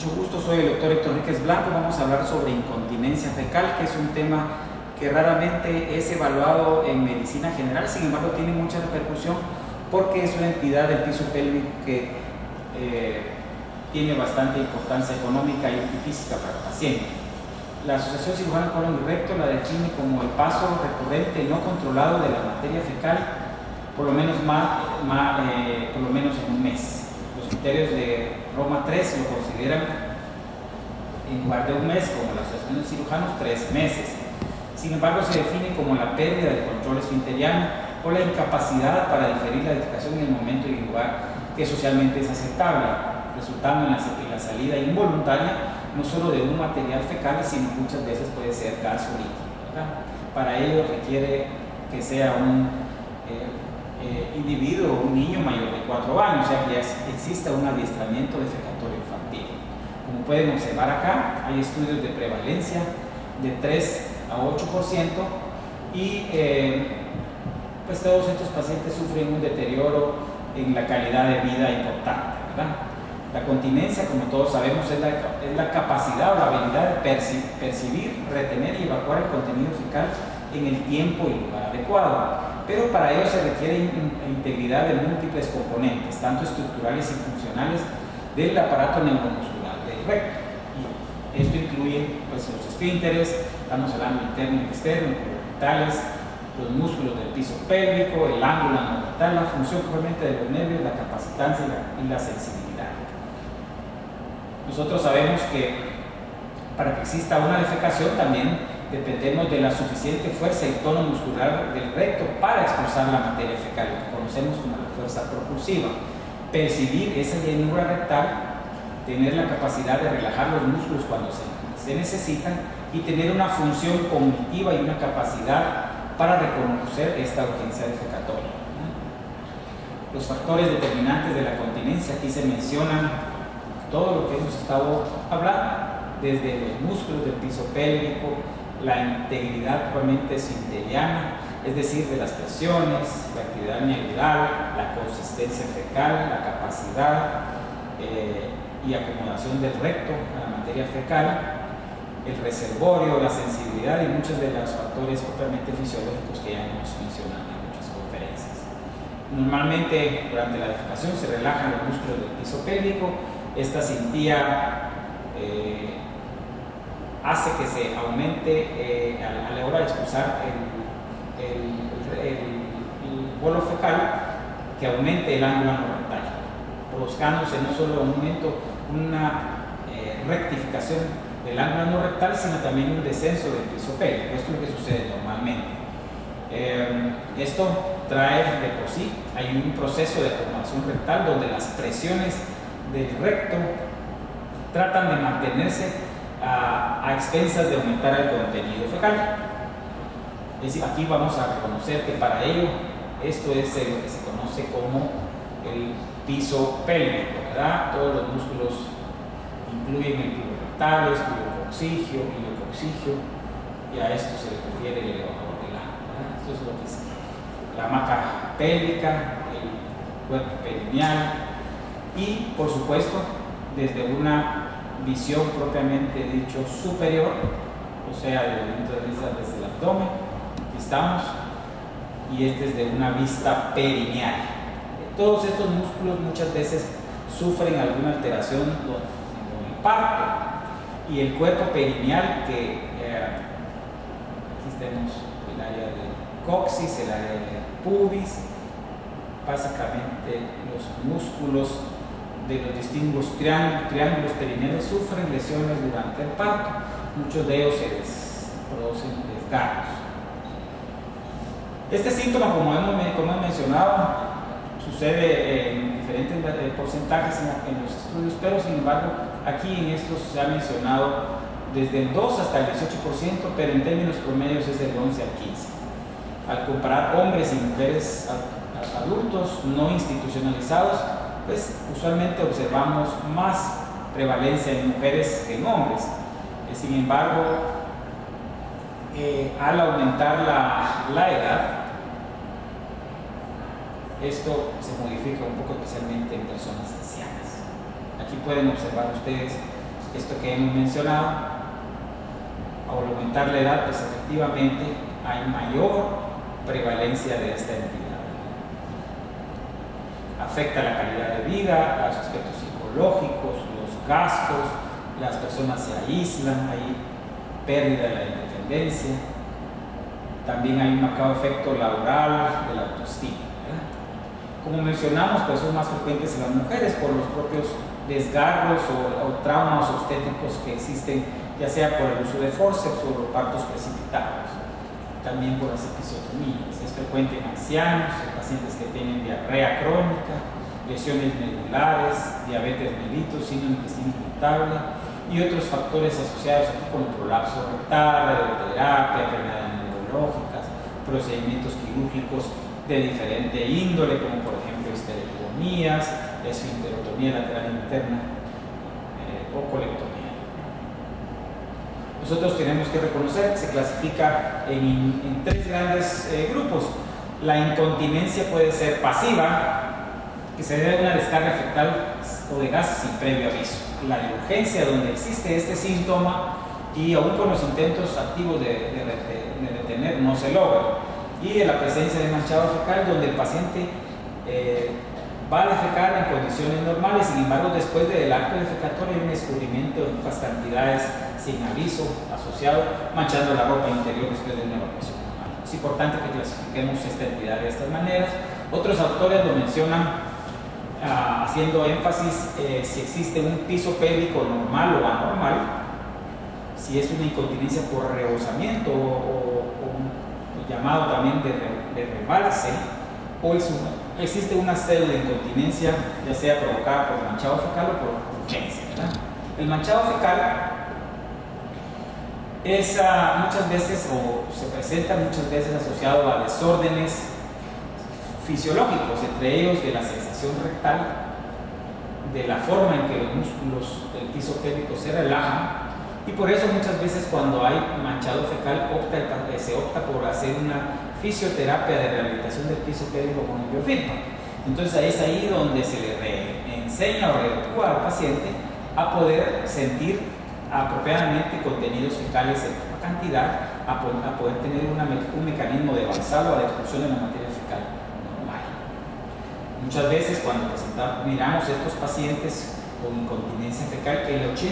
Mucho gusto, soy el doctor Héctor Enríquez Blanco. Vamos a hablar sobre incontinencia fecal, que es un tema que raramente es evaluado en medicina general, sin embargo tiene mucha repercusión porque es una entidad del piso pélvico que tiene bastante importancia económica y física para el paciente. La Asociación Cirujana Colon y Recto la define como el paso recurrente no controlado de la materia fecal por lo menos en un mes. Los criterios de Roma 3 lo consideran en lugar de un mes, como la Asociación de Cirujanos, 3 meses. Sin embargo, se define como la pérdida del control esfinteriano o la incapacidad para diferir la defecación en el momento y lugar que socialmente es aceptable, resultando en la salida involuntaria no solo de un material fecal, sino muchas veces puede ser gas o líquido, ¿verdad? Para ello requiere que sea un individuo, un niño mayor de 4 años, o sea que ya exista un adiestramiento defecatorio infantil. Como pueden observar acá, hay estudios de prevalencia de 3 a 8% y pues todos estos pacientes sufren un deterioro en la calidad de vida importante, ¿verdad? La continencia, como todos sabemos, es la capacidad o la habilidad de percibir, retener y evacuar el contenido fecal en el tiempo y lugar adecuado. Pero para ello se requiere integridad de múltiples componentes, tanto estructurales y funcionales del aparato neuromuscular del recto. Y esto incluye pues, los esfínteres, estamos hablando interno y externo, rectales, los músculos del piso pélvico, el ángulo anorectal, la función propiamente de los nervios, la capacitancia y la sensibilidad. Nosotros sabemos que para que exista una defecación también dependemos de la suficiente fuerza y tono muscular del recto para expulsar la materia fecal, lo que conocemos como la fuerza propulsiva. Percibir esa llenura rectal, tener la capacidad de relajar los músculos cuando se necesitan y tener una función cognitiva y una capacidad para reconocer esta urgencia defecatoria. Los factores determinantes de la continencia, aquí se mencionan todo lo que hemos estado hablando, desde los músculos del piso pélvico, la integridad probablemente esfinteriana, es decir, de las presiones, la actividad neural, la consistencia fecal, la capacidad y acomodación del recto a la materia fecal, el reservorio, la sensibilidad y muchos de los factores propiamente fisiológicos que ya hemos mencionado en muchas conferencias. Normalmente durante la defecación se relajan los músculos del piso pélvico. Esta cintilla hace que se aumente a la hora de expulsar el bolo fecal, que aumente el ángulo anorectal, provocándose no solo un aumento, una rectificación del ángulo anorectal, sino también un descenso del piso pélvico. Esto es lo que sucede normalmente. Esto trae de por sí, hay un proceso de acomodación rectal donde las presiones del recto tratan de mantenerse a expensas de aumentar el contenido fecal. Es decir, aquí vamos a reconocer que para ello esto es lo que se conoce como el piso pélvico, ¿verdad? Todos los músculos incluyen el tubo rectal, el tubo coccigio, y a esto se le refiere el elevador del ano, ¿verdad? Esto es lo que es la hamaca pélvica, el cuerpo perineal y, por supuesto, desde una visión propiamente dicho superior, o sea, desde el punto de vista desde el abdomen, aquí estamos, y este es de una vista perineal. Todos estos músculos muchas veces sufren alguna alteración con el parto, y el cuerpo perineal, que aquí tenemos el área del coxis, el área del pubis, básicamente los músculos de los distintos triángulos perineales sufren lesiones durante el parto. Muchos de ellos se producen desgarros. Este síntoma, como he mencionado, sucede en diferentes porcentajes en los estudios, pero sin embargo aquí en estos se ha mencionado desde el 2 hasta el 18%, pero en términos promedios es del 11 al 15%. Al comparar hombres y mujeres adultos no institucionalizados, pues usualmente observamos más prevalencia en mujeres que en hombres. Sin embargo, al aumentar la edad, esto se modifica un poco, especialmente en personas ancianas. Aquí pueden observar ustedes esto que hemos mencionado, al aumentar la edad, pues efectivamente hay mayor prevalencia de esta entidad. Afecta la calidad de vida, los aspectos psicológicos, los gastos, las personas se aíslan, hay pérdida de la independencia, también hay un marcado efecto laboral de la autoestima, ¿verdad? Como mencionamos, pues son más frecuentes en las mujeres por los propios desgarros o traumas obstétricos que existen, ya sea por el uso de fórceps o los partos precipitados, también por las episiotomías. Es frecuente en ancianos, en pacientes que tienen diarrea crónica, lesiones medulares, diabetes mellitus, síndrome de intestino irritable y otros factores asociados aquí con el prolapso rectal, radioterapia, enfermedades neurológicas, procedimientos quirúrgicos de diferente índole, como por ejemplo esterectomías, esfinterotomía lateral interna o colectomía. Nosotros tenemos que reconocer que se clasifica en tres grandes grupos. La incontinencia puede ser pasiva, que se debe a una descarga fecal o de gases sin previo aviso. La de urgencia, donde existe este síntoma y aún con los intentos activos de detener no se logra. Y de la presencia de manchado fecal, donde el paciente va a defecar en condiciones normales, sin embargo después del acto defecatorio hay un descubrimiento de otras cantidades sin aviso asociado, manchando la ropa interior después de una evacuación normal. Es importante que clasifiquemos esta entidad de estas maneras. Otros autores lo mencionan haciendo énfasis si existe un piso pélvico normal o anormal, si es una incontinencia por rebosamiento o llamado también de rebalse, o existe una pseudoincontinencia, ya sea provocada por manchado fecal o por urgencia, ¿verdad? El manchado fecal es muchas veces, o se presenta muchas veces asociado a desórdenes fisiológicos, entre ellos de la sensación rectal, de la forma en que los músculos del piso pélvico se relajan, y por eso muchas veces cuando hay manchado fecal se opta por hacer una fisioterapia de rehabilitación del piso pélvico con el biofeedback. Entonces ahí es ahí donde se le enseña o reeduca al paciente a poder sentir apropiadamente contenidos fecales en poca cantidad, a poder tener un mecanismo de avanzado a la expulsión de la materia fecal normal. Muchas veces cuando miramos estos pacientes con incontinencia fecal, el 80%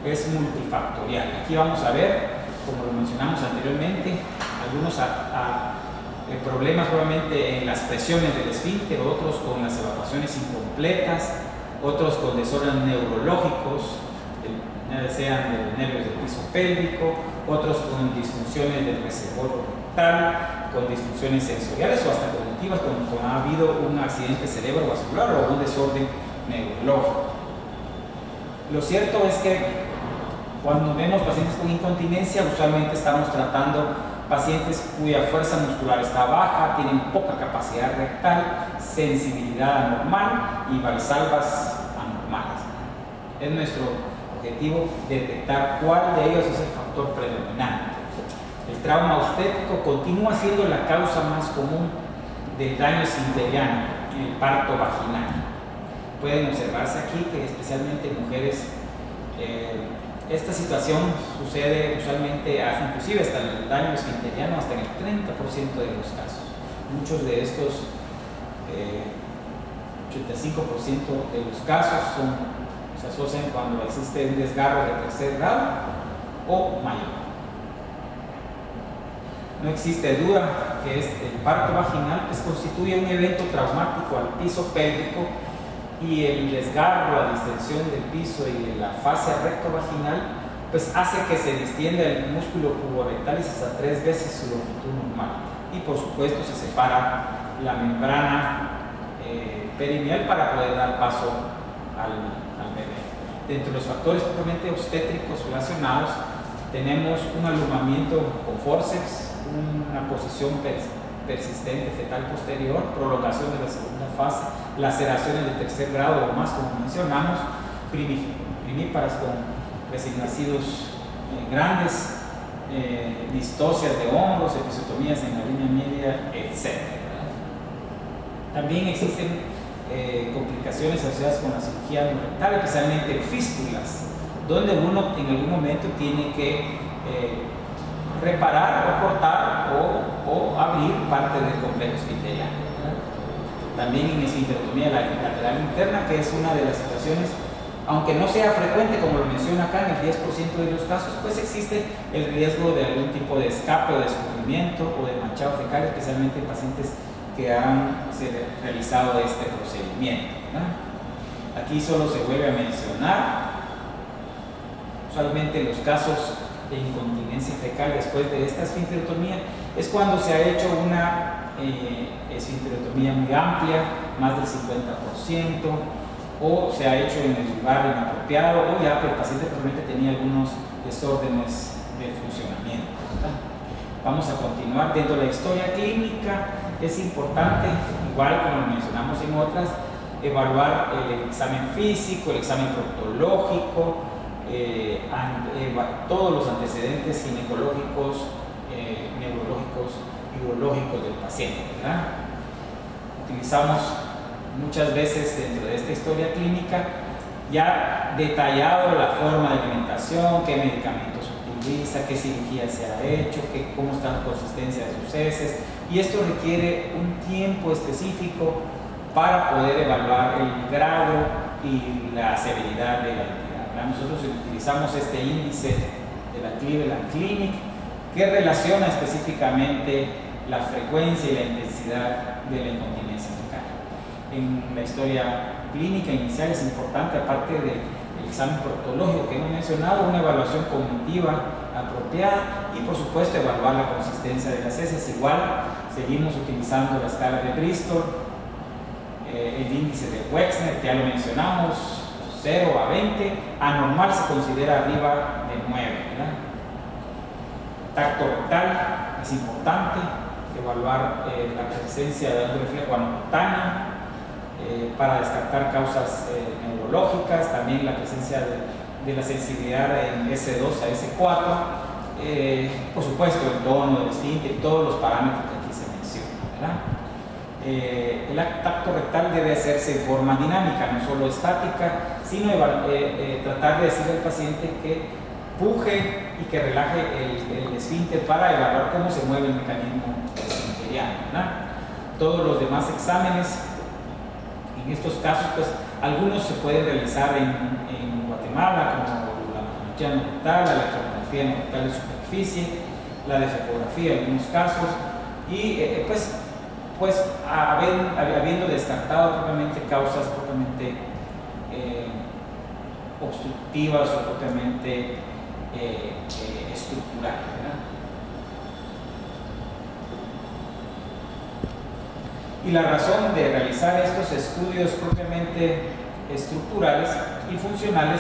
es multifactorial. Aquí vamos a ver, como lo mencionamos anteriormente, algunos problemas probablemente en las presiones del esfínter, otros con las evacuaciones incompletas, otros con desórdenes neurológicos, sean de los nervios del piso pélvico, otros con disfunciones del reservorio rectal, con disfunciones sensoriales o hasta cognitivas, cuando ha habido un accidente cerebrovascular o un desorden neurológico. Lo cierto es que cuando vemos pacientes con incontinencia, usualmente estamos tratando pacientes cuya fuerza muscular está baja, tienen poca capacidad rectal, sensibilidad anormal y valsalvas anormales. Es nuestro objetivo detectar cuál de ellos es el factor predominante. El trauma obstétrico continúa siendo la causa más común del daño esfinteriano en el parto vaginal. Pueden observarse aquí que especialmente en mujeres esta situación sucede usualmente, inclusive hasta el daño esfinteriano, hasta en el 30% de los casos. Muchos de estos, 85% de los casos se asocian cuando existe un desgarro de tercer grado o mayor. No existe duda que el parto vaginal constituye un evento traumático al piso pélvico, y el desgarro, la distensión del piso y de la fascia rectovaginal pues hace que se distienda el músculo puborectalis hasta 3 veces su longitud normal, y por supuesto se separa la membrana perineal para poder dar paso al bebé. Dentro de los factores propiamente obstétricos relacionados tenemos un alumbramiento con forceps, una posición persistente fetal posterior, prolongación de la segunda fase, laceraciones de tercer grado o más, como mencionamos, primíparas con recién nacidos grandes, distocias de hombros, episiotomías en la línea media, etc. También existen complicaciones asociadas con la cirugía no rectal, especialmente fístulas, donde uno en algún momento tiene que reparar o cortar o abrir parte del complejo esfinteriano. También en esfinterotomía lateral interna, que es una de las situaciones, aunque no sea frecuente, como lo menciona acá, en el 10% de los casos, pues existe el riesgo de algún tipo de escape o de escurrimiento o de manchado fecal, especialmente en pacientes que han realizado este procedimiento, ¿verdad? Aquí solo se vuelve a mencionar, usualmente los casos de incontinencia fecal después de esta esfinterotomía es cuando se ha hecho una esfinterotomía muy amplia, más del 50%, o se ha hecho en el lugar inapropiado, o ya que el paciente probablemente tenía algunos desórdenes de funcionamiento, ¿verdad? Vamos a continuar viendo la historia clínica. Es importante, igual como lo mencionamos en otras, evaluar el examen físico, el examen proctológico, todos los antecedentes ginecológicos, neurológicos y urológicos del paciente, ¿verdad? Utilizamos muchas veces dentro de esta historia clínica ya detallado la forma de alimentación, qué medicamentos utiliza, qué cirugía se ha hecho, cómo está la consistencia de sus heces, y esto requiere un tiempo específico para poder evaluar el grado y la severidad de la entidad. Nosotros utilizamos este índice de la Cleveland Clinic que relaciona específicamente la frecuencia y la intensidad de la incontinencia fecal. En la historia clínica inicial es importante, aparte del examen proctológico que hemos mencionado, una evaluación cognitiva apropiada y por supuesto evaluar la consistencia de las heces. Igual seguimos utilizando la escala de Bristol, el índice de Wexner, que ya lo mencionamos, 0 a 20, anormal se considera arriba de 9, ¿verdad? Tacto rectal, es importante evaluar la presencia de un reflejo anocutáneo para descartar causas neurológicas, también la presencia de la sensibilidad en S2 a S4, por supuesto el tono del esfínter y todos los parámetros que aquí se mencionan, ¿verdad? El tacto rectal debe hacerse de forma dinámica, no solo estática, sino tratar de decirle al paciente que puje y que relaje el esfínter para evaluar cómo se mueve el mecanismo esfinteriano, ¿verdad? Todos los demás exámenes, en estos casos, pues algunos se pueden realizar en Guatemala, como la manometría no rectal, la electrografía no rectal de superficie, la defecografía en algunos casos, y pues habiendo descartado propiamente causas propiamente obstructivas o propiamente estructurales, ¿verdad? Y la razón de realizar estos estudios propiamente estructurales y funcionales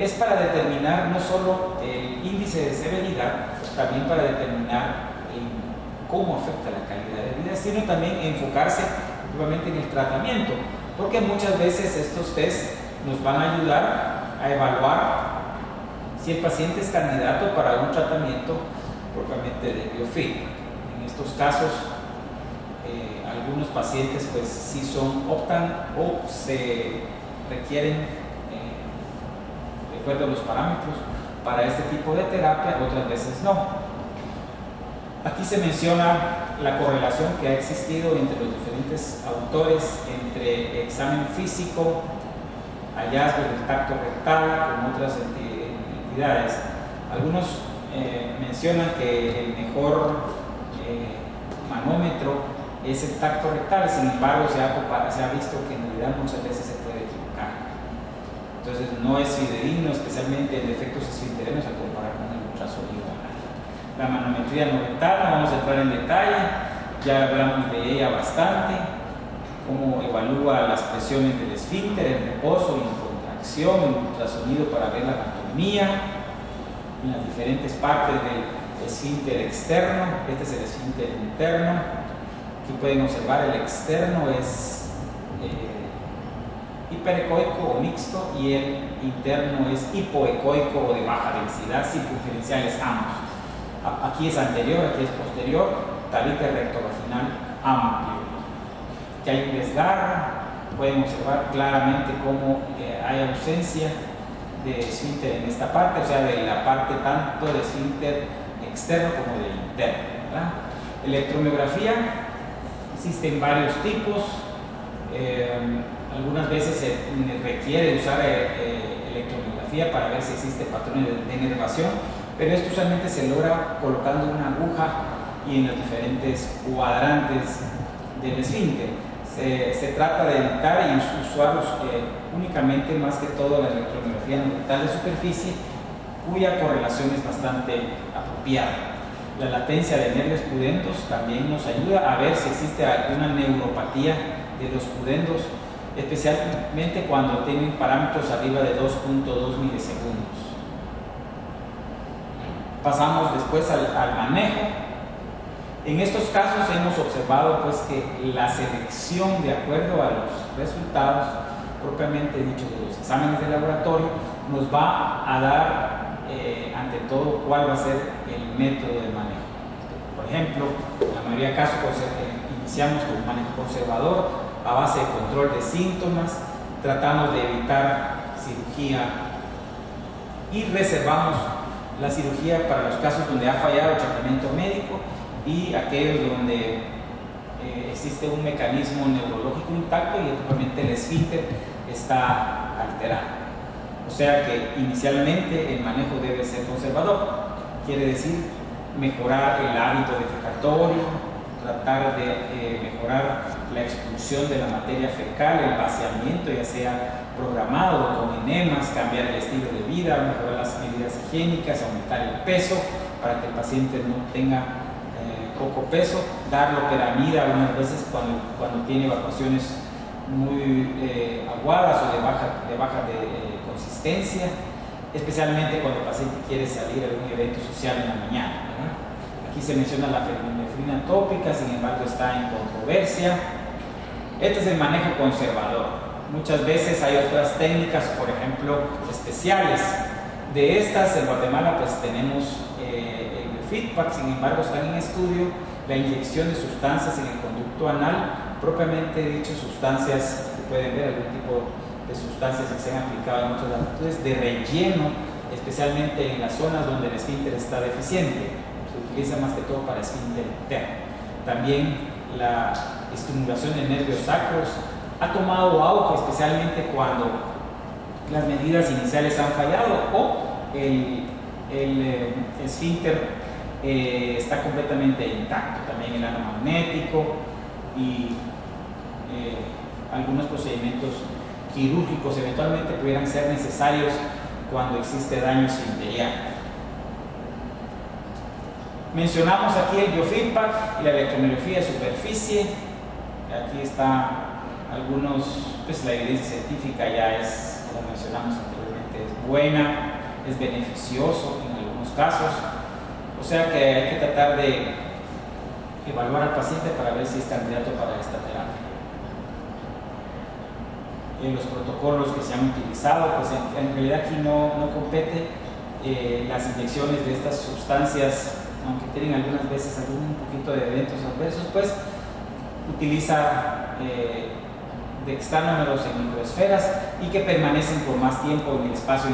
es para determinar no solo el índice de severidad, también para determinar cómo afecta la calidad de vida, sino también enfocarse propiamente en el tratamiento, porque muchas veces estos test nos van a ayudar a evaluar si el paciente es candidato para un tratamiento propiamente de biofilm. En estos casos, algunos pacientes pues sí optan o se requieren, de acuerdo a los parámetros, para este tipo de terapia, otras veces no. Aquí se menciona la correlación que ha existido entre los diferentes autores entre examen físico, hallazgos del tacto rectal con otras entidades. Algunos mencionan que el mejor manómetro es el tacto rectal, sin embargo se ha visto que en realidad muchas veces se puede equivocar. Entonces no es fidedigno, especialmente en defectos esfinterianos, al comparar con el ultrasonido. La manometría no rectal, no vamos a entrar en detalle, ya hablamos de ella bastante, cómo evalúa las presiones del esfínter en reposo y en contracción, el ultrasonido para ver la anatomía, en las diferentes partes del esfínter externo. Este es el esfínter interno. Aquí pueden observar el externo es hiperecoico o mixto y el interno es hipoecoico o de baja densidad, circunferenciales ambos. Aquí es anterior, aquí es posterior, tabique rectovaginal amplio. Aquí hay un desgarro pueden observar claramente cómo hay ausencia de esfínter en esta parte, o sea, de la parte tanto de esfínter externo como de interno, ¿verdad? Electromiografía, existen varios tipos, algunas veces se requiere usar electromiografía para ver si existe patrones de enervación, pero esto usualmente se logra colocando una aguja y en los diferentes cuadrantes del esfínter. Se trata de evitar y usar únicamente, más que todo, la electromiografía orbital de superficie, cuya correlación es bastante apropiada. La latencia de nervios pudendos también nos ayuda a ver si existe alguna neuropatía de los pudendos, especialmente cuando tienen parámetros arriba de 2.2 milisegundos. Pasamos después al manejo. En estos casos hemos observado pues, que la selección de acuerdo a los resultados propiamente dicho de los exámenes de laboratorio nos va a dar ante todo cuál va a ser el método de manejo. Por ejemplo, en la mayoría de casos iniciamos con un manejo conservador a base de control de síntomas, tratamos de evitar cirugía y reservamos la cirugía para los casos donde ha fallado el tratamiento médico y aquellos donde existe un mecanismo neurológico intacto y probablemente el esfínter está alterado. O sea que inicialmente el manejo debe ser conservador, quiere decir mejorar el hábito defecatorio, tratar de mejorar la expulsión de la materia fecal, el vaciamiento ya sea programado o con enemas, cambiar el estilo de vida, mejorar las medidas higiénicas, aumentar el peso para que el paciente no tenga poco peso, dar loperamida algunas veces cuando tiene evacuaciones muy aguadas o de baja consistencia, especialmente cuando el paciente quiere salir a algún evento social en la mañana, ¿verdad? Aquí se menciona la fenilefrina tópica, sin embargo está en controversia. Este es el manejo conservador. Muchas veces hay otras técnicas, por ejemplo, especiales. De estas en Guatemala pues tenemos feedback, sin embargo están en estudio la inyección de sustancias en el conducto anal, propiamente dicho sustancias que pueden ver algún tipo de sustancias que se han aplicado en otras latitudes de relleno, especialmente en las zonas donde el esfínter está deficiente. Se utiliza más que todo para esfínter interno. También la estimulación de nervios sacros ha tomado auge, especialmente cuando las medidas iniciales han fallado o el esfínter está completamente intacto. También el ano magnético y algunos procedimientos quirúrgicos eventualmente pudieran ser necesarios cuando existe daño esfinteriano. Mencionamos aquí el biofeedback y la electromiografía de superficie. Aquí está pues la evidencia científica ya es, como mencionamos anteriormente, es buena, es beneficioso en algunos casos. O sea que hay que tratar de evaluar al paciente para ver si es candidato para esta terapia. En los protocolos que se han utilizado, pues en realidad aquí no compete las inyecciones de estas sustancias, aunque tienen algunas veces algún poquito de eventos adversos, pues utiliza dextánómeros en microesferas y que permanecen por más tiempo en el espacio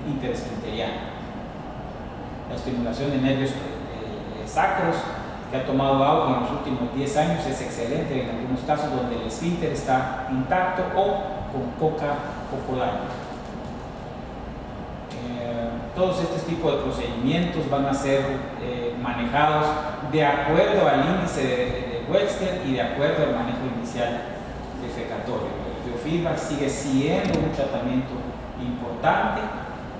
interesfinteriano. La estimulación de nervios sacros, que ha tomado auge en los últimos 10 años, es excelente en algunos casos donde el esfínter está intacto o con poco daño. Todos estos tipos de procedimientos van a ser manejados de acuerdo al índice de Wechsler y de acuerdo al manejo inicial defecatorio. El biofeedback sigue siendo un tratamiento importante.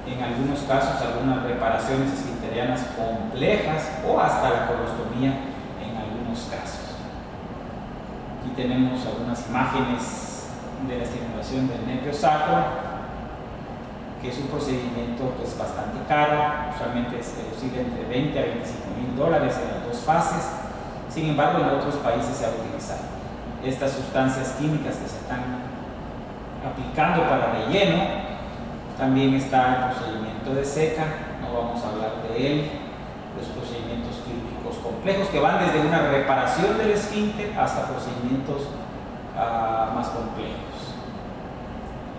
En algunos casos, algunas reparaciones esfinterianas complejas o hasta la colostomía en algunos casos. Aquí tenemos algunas imágenes de la estimulación del nervio sacro, que es un procedimiento pues, bastante caro, usualmente oscila entre 20 a 25.000 dólares en las dos fases. Sin embargo, en otros países se ha utilizado. Estas sustancias químicas que se están aplicando para relleno. También está el procedimiento de seca, no vamos a hablar de él. Los procedimientos quirúrgicos complejos que van desde una reparación del esfínter hasta procedimientos más complejos.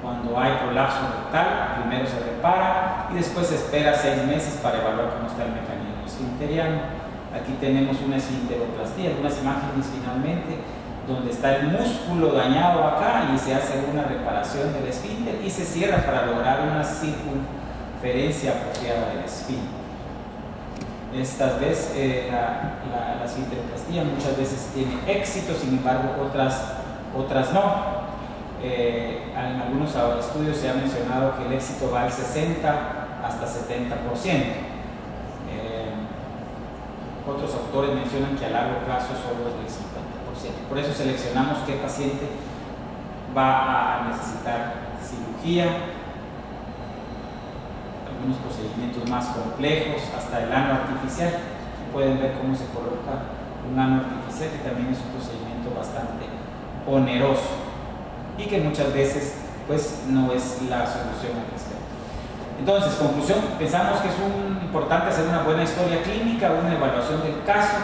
Cuando hay prolapso rectal, primero se repara y después se espera 6 meses para evaluar cómo está el mecanismo esfinteriano. Aquí tenemos una esfinteroplastía, algunas imágenes finalmente, donde está el músculo dañado acá y se hace una reparación del esfínter y se cierra para lograr una circunferencia apropiada del esfínter. Estas veces la esfinteroplastía muchas veces tiene éxito, sin embargo otras no. En algunos estudios se ha mencionado que el éxito va al 60 hasta 70%. Otros autores mencionan que a largo plazo solo es del 50%. Por eso seleccionamos qué paciente va a necesitar cirugía, algunos procedimientos más complejos, hasta el ano artificial. Pueden ver cómo se coloca un ano artificial, que también es un procedimiento bastante oneroso y que muchas veces pues no es la solución al respecto. Entonces, conclusión, pensamos que es importante hacer una buena historia clínica, una evaluación del caso,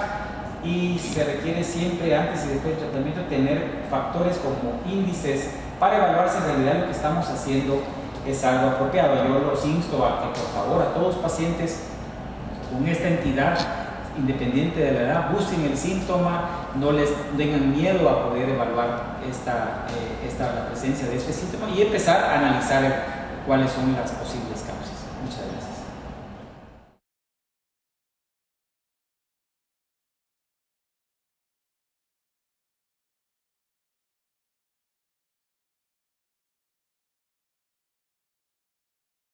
y se requiere siempre, antes y después del tratamiento, tener factores como índices para evaluar si en realidad lo que estamos haciendo es algo apropiado. Yo los insto a que por favor a todos los pacientes con esta entidad, independiente de la edad, busquen el síntoma, no les tengan miedo a poder evaluar la presencia de este síntoma y empezar a analizar cuáles son las posibles causas. Muchas gracias.